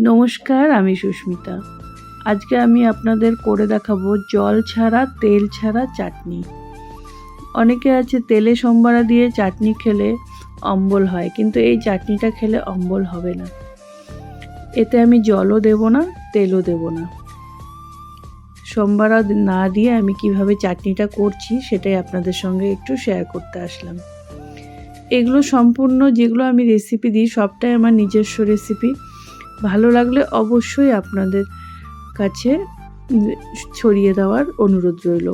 নমস্কার, আমি সুস্মিতা। আজকে আমি আপনাদের করে দেখাবো জল ছাড়া তেল ছাড়া চাটনি। অনেকে আছে তেলে সম্বারা দিয়ে চাটনি খেলে অম্বল হয়, কিন্তু এই চাটনিটা খেলে অম্বল হবে না। এতে আমি জলও দেব না, তেলও দেব না। সম্বারা না দিয়ে আমি কিভাবে চাটনিটা করছি সেটাই আপনাদের সঙ্গে একটু শেয়ার করতে আসলাম। এগুলো সম্পূর্ণ যেগুলো আমি রেসিপি দিই সবটাই আমার নিজস্ব রেসিপি। ভালো লাগলে অবশ্যই আপনাদের কাছে ছড়িয়ে দেওয়ার অনুরোধ রইল।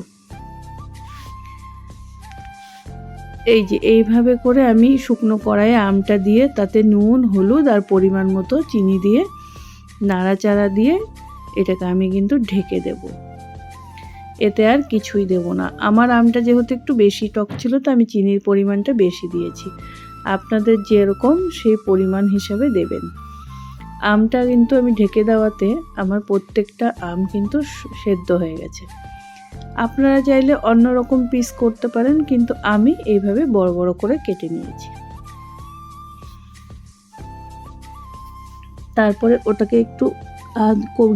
এই যে এইভাবে করে আমি শুকনো কড়াইয়ে আমটা দিয়ে তাতে নুন, হলুদ আর পরিমাণ মতো চিনি দিয়ে নাড়াচাড়া দিয়ে এটাকে আমি কিন্তু ঢেকে দেব। এতে আর কিছুই দেব না। আমার আমটা যেহেতু একটু বেশি টক ছিল তো আমি চিনির পরিমাণটা বেশি দিয়েছি। আপনাদের যেরকম সেই পরিমাণ হিসাবে দেবেন। আমটা কিন্তু আমি ঢেকে দেওয়াতে আমার প্রত্যেকটা আম কিন্তু সেদ্ধ হয়ে গেছে। আপনারা চাইলে অন্য রকম পিস করতে পারেন, কিন্তু আমি এইভাবে বড় বড় করে কেটে নিয়েছি। তারপরে ওটাকে একটু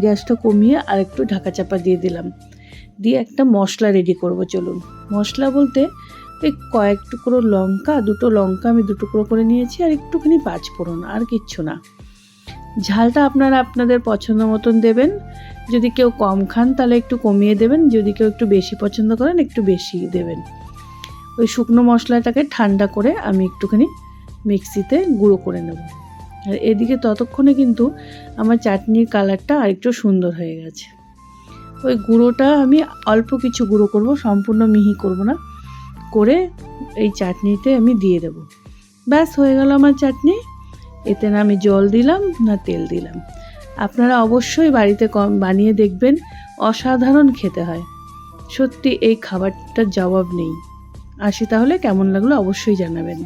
গ্যাসটা কমিয়ে আর একটু ঢাকা চাপা দিয়ে দিলাম। দিয়ে একটা মশলা রেডি করব। চলুন, মশলা বলতে এই কয়েক টুকরো লঙ্কা, দুটো লঙ্কা আমি দু টুকরো করে নিয়েছি, আর একটুখানি পাঁচফোড়ন, আর কিচ্ছু না। ঝালটা আপনারা আপনাদের পছন্দ মতন দেবেন। যদি কেউ কম খান তাহলে একটু কমিয়ে দেবেন, যদি কেউ একটু বেশি পছন্দ করেন একটু বেশি দেবেন। ওই শুকনো মশলাটাকে ঠান্ডা করে আমি একটুখানি মিক্সিতে গুঁড়ো করে নেব। আর এদিকে ততক্ষণে কিন্তু আমার চাটনির কালারটা আরেকটু সুন্দর হয়ে গেছে। ওই গুঁড়োটা আমি অল্প কিছু গুঁড়ো করব, সম্পূর্ণ মিহি করব না, করে এই চাটনিতে আমি দিয়ে দেব। ব্যাস হয়ে গেল আমার চাটনি। এতে না আমি জল দিলাম না তেল দিলাম। আপনারা অবশ্যই বাড়িতে বানিয়ে দেখবেন, অসাধারণ খেতে হয়। সত্যি এই খাবারটার জবাব নেই। আসি তাহলে, কেমন লাগলো অবশ্যই জানাবেন।